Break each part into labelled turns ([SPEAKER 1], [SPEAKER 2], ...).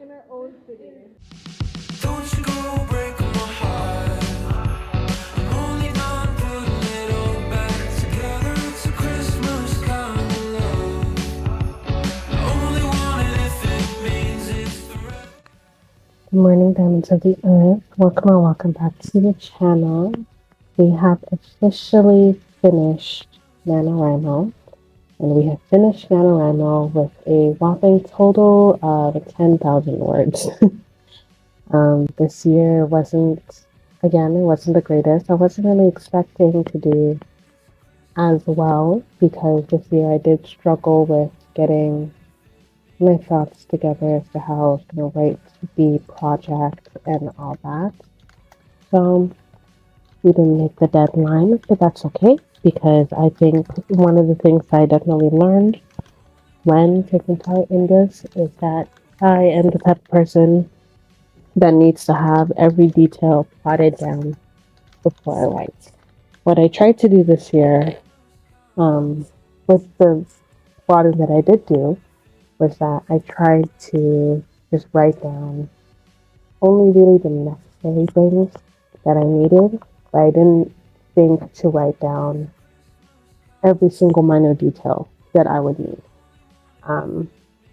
[SPEAKER 1] in our own city.
[SPEAKER 2] Don't you go breaking my heart. I'm only done putting it all back together. It's a Christmas kind of love. I only want it if it means it's forever.
[SPEAKER 3] Good morning, Diamonds of the Earth. Welcome back to the channel. We have officially finished NaNoWriMo, and we have finished NaNoWriMo with a whopping total of 10,000 words. This year it wasn't the greatest. I wasn't really expecting to do as well because this year I did struggle with getting my thoughts together as to how I was going to write the project and all that. So we didn't make the deadline, but that's okay because I think one of the things I definitely learned when taking part in this is that I am the type of person that needs to have every detail plotted down before I write. What I tried to do this year, with the plotting that I did do, was that I tried to just write down only really the necessary things that I needed, but I didn't think to write down every single minor detail that I would need.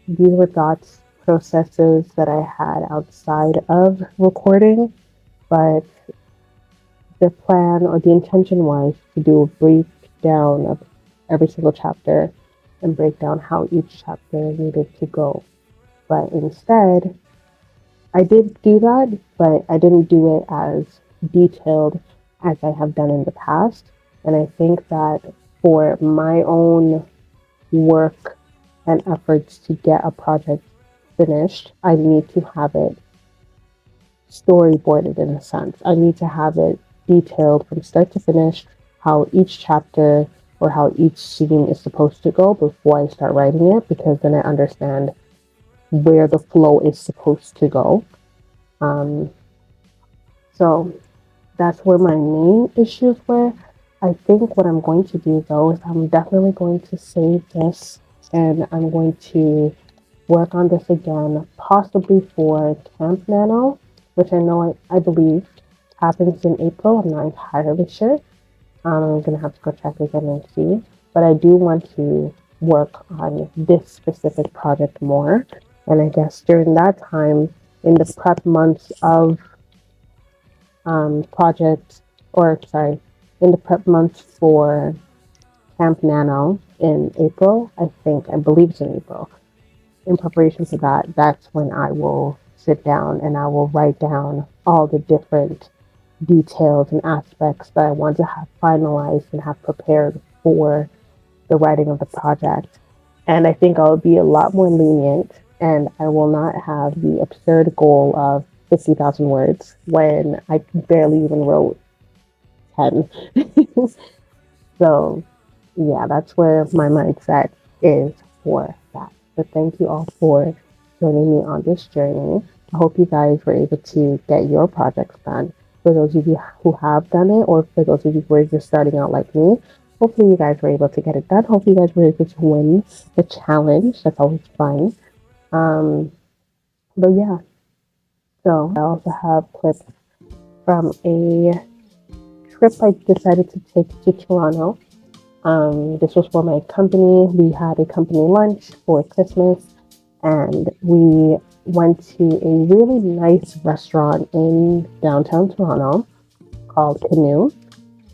[SPEAKER 3] These were thoughts, processes that I had outside of recording, but the plan or the intention was to do a breakdown of every single chapter and break down how each chapter needed to go. But instead, I did do that, but I didn't do it as detailed as I have done in the past. And I think that for my own work and efforts to get a project finished, I need to have it storyboarded in a sense. I need to have it detailed from start to finish, how each chapter or how each scene is supposed to go before I start writing it, because then I understand where the flow is supposed to go. So that's where my main issues were. I think what I'm going to do though is I'm definitely going to save this and I'm going to work on this again, possibly for Camp Nano, which I believe happens in April. I'm not entirely sure. I'm going to have to go check again and see. But I do want to work on this specific project more. And I guess during that time, in the prep months of in the prep months for Camp Nano in April, I believe it's in April. In preparation for that, that's when I will sit down and I will write down all the different details and aspects that I want to have finalized and have prepared for the writing of the project. And I think I'll be a lot more lenient and I will not have the absurd goal of 50,000 words when I barely even wrote 10. So, yeah, that's where my mindset is for that. So, thank you all for joining me on this journey. I hope you guys were able to get your projects done. For those of you who have done it, or for those of you who are just starting out like me, hopefully you guys were able to get it done. Hopefully you guys were able to win the challenge. That's always fun. But yeah, so I also have clips from a trip I decided to take to Toronto. This was for my company. We had a company lunch for Christmas and we went to a really nice restaurant in downtown Toronto called Canoe.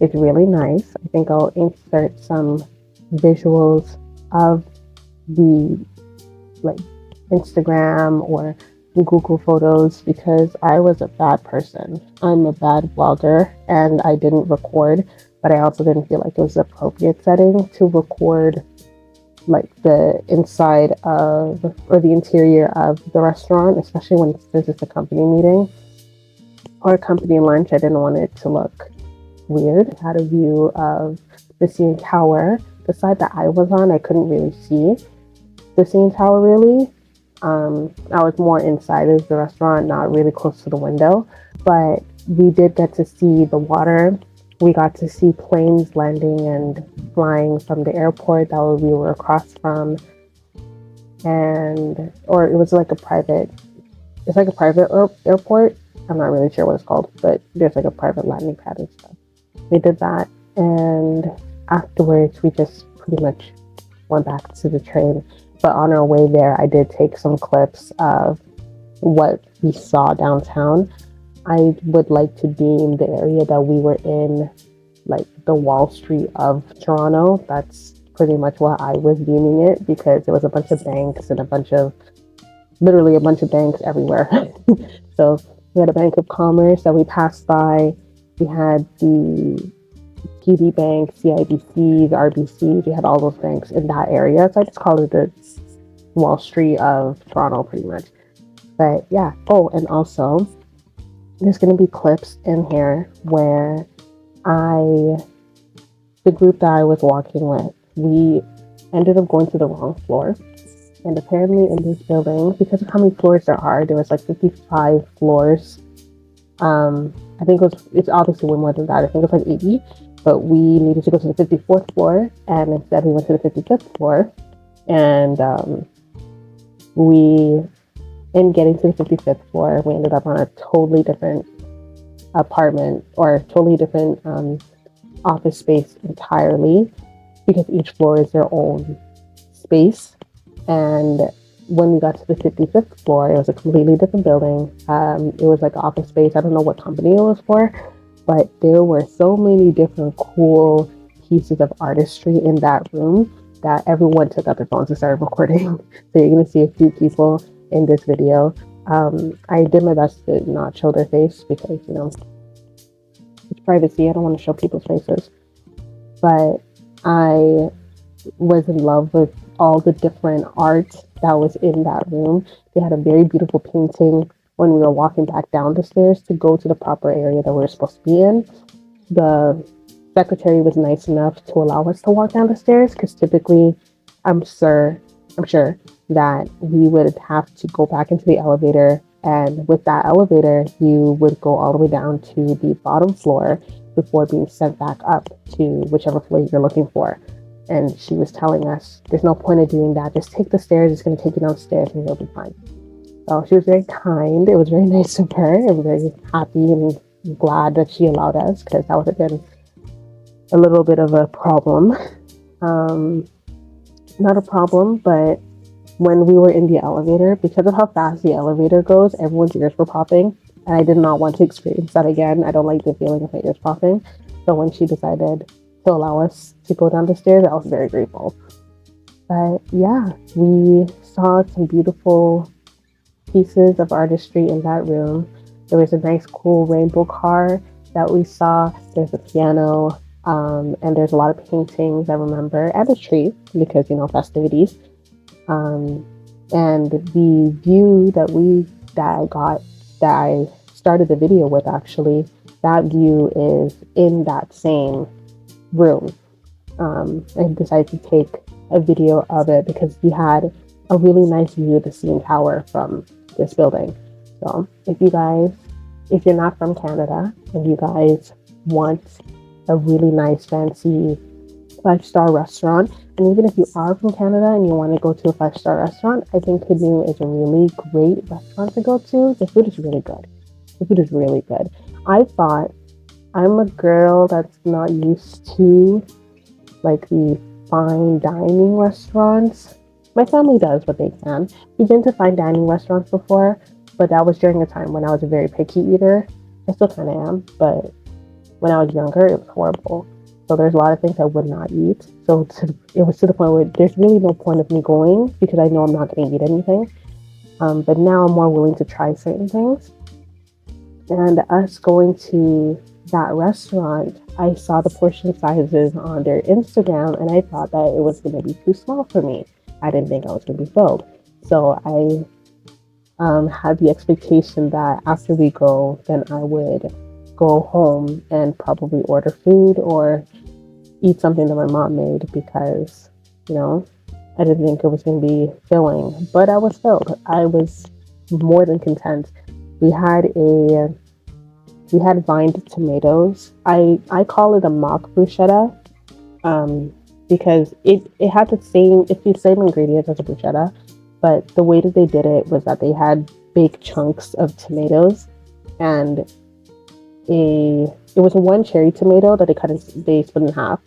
[SPEAKER 3] It's really nice. I think I'll insert some visuals of the Instagram or Google Photos because I was a bad person. I'm a bad vlogger and I didn't record, but I also didn't feel like it was the appropriate setting to record the inside of or the interior of the restaurant, especially when there's just a company meeting or a company lunch. I didn't want it to look weird. I had a view of the CN Tower. The side that I was on, I couldn't really see the CN Tower really. I was more inside of the restaurant, not really close to the window, but we did get to see the water. We got to see planes landing and flying from the airport that we were across from, or it was like a private it's like a private airport. I'm not really sure what it's called, but there's like a private landing pad and stuff. We did that, and afterwards we just pretty much went back to the train. But on our way there, I did take some clips of what we saw downtown. I would like to deem the area that we were in like the Wall Street of Toronto. That's pretty much what I was deeming it, because there was a bunch of banks and literally a bunch of banks everywhere. So we had a Bank of Commerce that we passed by. We had the TD Bank, CIBC, the RBC. We had all those banks in that area. So I just called it the Wall Street of Toronto, pretty much. But yeah. Oh, and also there's going to be clips in here where the group that I was walking with, we ended up going to the wrong floor. And apparently in this building, because of how many floors there was like 55 floors. I think it's obviously way more than that. I think it was like 80, but we needed to go to the 54th floor, and instead we went to the 55th floor. And in getting to the 55th floor, we ended up on a totally different apartment, or totally different office space entirely, because each floor is their own space. And when we got to the 55th floor, it was a completely different building. It was like office space. I don't know what company it was for, but there were so many different cool pieces of artistry in that room that everyone took out their phones and started recording. So you're going to see a few people in this video. I did my best to not show their face because, it's privacy. I don't want to show people's faces. But I was in love with all the different art that was in that room. They had a very beautiful painting when we were walking back down the stairs to go to the proper area that we were supposed to be in. The secretary was nice enough to allow us to walk down the stairs, because typically I'm sure that we would have to go back into the elevator, and with that elevator you would go all the way down to the bottom floor before being sent back up to whichever floor you're looking for. And she was telling us, there's no point of doing that. Just take the stairs. It's going to take you downstairs and you'll be fine. So she was very kind. It was very nice of her. I was very happy and glad that she allowed us, because that would have been a little bit of a problem. Not a problem, but when we were in the elevator, because of how fast the elevator goes, everyone's ears were popping. And I did not want to experience that again. I don't like the feeling of my ears popping. So when she decided to allow us to go down the stairs, I was very grateful. But yeah, we saw some beautiful pieces of artistry in that room. There was a nice cool rainbow car that we saw. There's a piano, and there's a lot of paintings I remember, and a tree, because festivities. And the view that I started the video with, actually, that view is in that same room. I decided to take a video of it because we had a really nice view of the CN Tower from this building. So if you're not from Canada and you guys want a really nice fancy 5-star restaurant, and even if you are from Canada and you want to go to a 5-star restaurant, I think Canoe is a really great restaurant to go to. The food is really good. I thought, I'm a girl that's not used to like the fine dining restaurants. My family does what they can. We've been to fine dining restaurants before, but that was during a time when I was a very picky eater. I still kind of am, but when I was younger, it was horrible. So there's a lot of things I would not eat. So it was to the point where there's really no point of me going, because I know I'm not going to eat anything. But now I'm more willing to try certain things. And us going to that restaurant, I saw the portion sizes on their Instagram, and I thought that it was going to be too small for me. I didn't think I was going to be filled. So I had the expectation that after we go, then I would go home and probably order food or eat something that my mom made, because, I didn't think it was going to be filling. But I was filled. I was more than content. We had vined tomatoes. I call it a mock bruschetta, because it had the same ingredients as a bruschetta, but the way that they did it was that they had big chunks of tomatoes, and it was one cherry tomato that they split in half.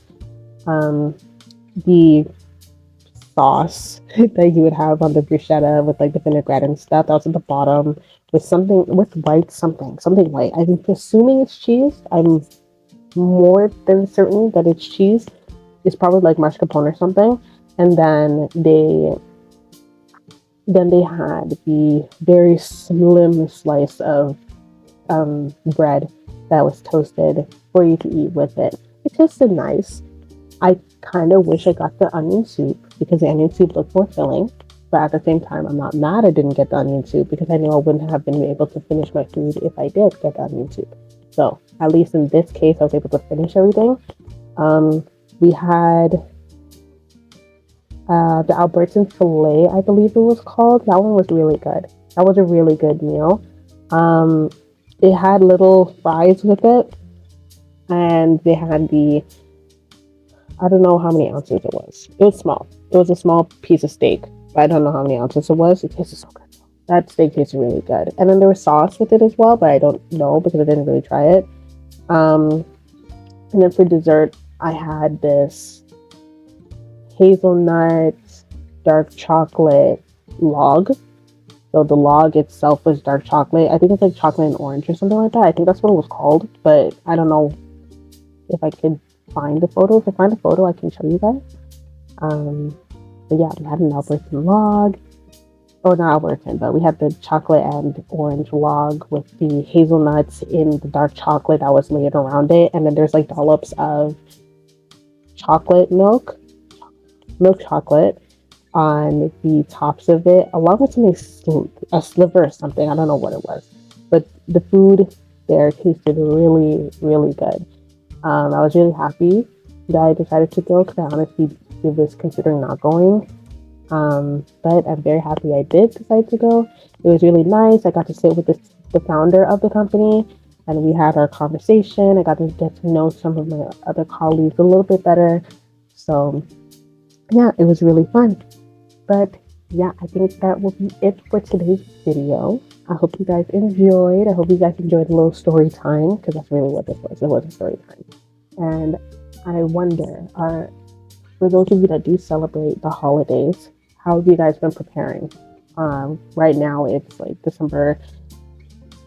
[SPEAKER 3] The sauce that you would have on the bruschetta with like the vinaigrette and stuff, that was at the bottom with something with something white. I'm assuming it's cheese. I'm more than certain that it's cheese. It's probably like mascarpone or something. And then they had the very slim slice of bread that was toasted for you to eat with it. It tasted nice. I kind of wish I got the onion soup because the onion soup looked more filling. But at the same time, I'm not mad I didn't get the onion soup because I know I wouldn't have been able to finish my food if I did get the onion soup. So at least in this case, I was able to finish everything. We had the Albertan filet, I believe it was called. That one was really good. That was a really good meal. It had little fries with it, and they had I don't know how many ounces it was. It was small. It was a small piece of steak, but I don't know how many ounces it was. It tasted so good. That steak tasted really good. And then there was sauce with it as well, but I don't know because I didn't really try it. And then for dessert, I had this hazelnut dark chocolate log. So the log itself was dark chocolate. I think it's like chocolate and orange or something like that. I think that's what it was called, but I don't know if I could find a photo. If I find a photo, I can show you guys. But yeah, we had an Albertan log. Or not Albertan, but we had the chocolate and orange log with the hazelnuts in the dark chocolate that was layered around it. And then there's like dollops of milk chocolate on the tops of it, along with something, a sliver or something. I don't know what it was. But the food there tasted really, really good. I was really happy that I decided to go because I honestly was considering not going. But I'm very happy I did decide to go. It was really nice. I got to sit with the founder of the company, and we had our conversation. I got to get to know some of my other colleagues a little bit better. So yeah, it was really fun. But yeah, I think that will be it for today's video. I hope you guys enjoyed. I hope you guys enjoyed a little story time because that's really what this was. It was a story time. And I wonder, for those of you that do celebrate the holidays, how have you guys been preparing? Right now it's like December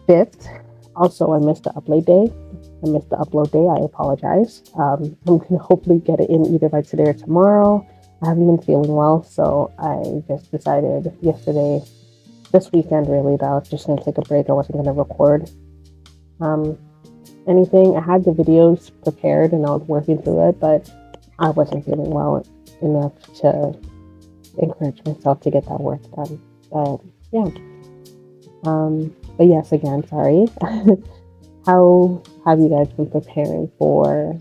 [SPEAKER 3] 5th. Also, I missed the upload day. I apologize. I'm gonna hopefully get it in either by today or tomorrow. I haven't been feeling well, so I just decided this weekend really, that I was just gonna take a break. I wasn't gonna record anything. I had the videos prepared and I was working through it, but I wasn't feeling well enough to encourage myself to get that work done. But yeah. But yes, again, sorry. How have you guys been preparing for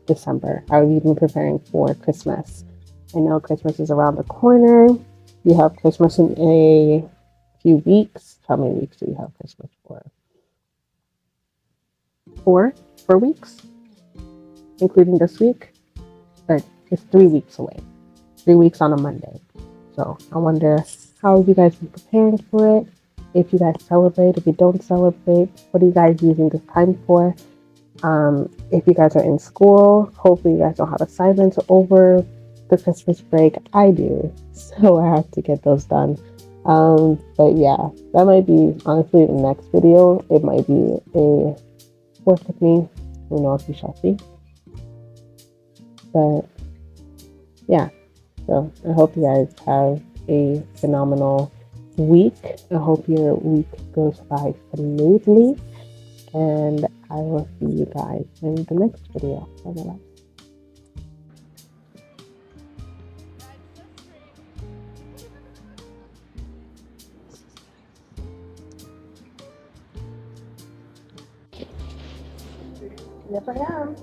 [SPEAKER 3] December? How have you been preparing for Christmas? I know Christmas is around the corner. You have Christmas in a few weeks. How many weeks do you have Christmas for? 4 weeks, including this week. But it's 3 weeks away. 3 weeks on a Monday. So I wonder, how have you guys been preparing for it? If you guys celebrate, if you don't celebrate, what are you guys using this time for? If you guys are in school, hopefully you guys don't have assignments over the Christmas break. I do, so I have to get those done. But yeah, that might be honestly the next video. It might be a work with me. Who knows? We shall see. But yeah, so I hope you guys have a phenomenal week. I hope your week goes by smoothly, and I will see you guys in the next video. Bye-bye. Yes, I am.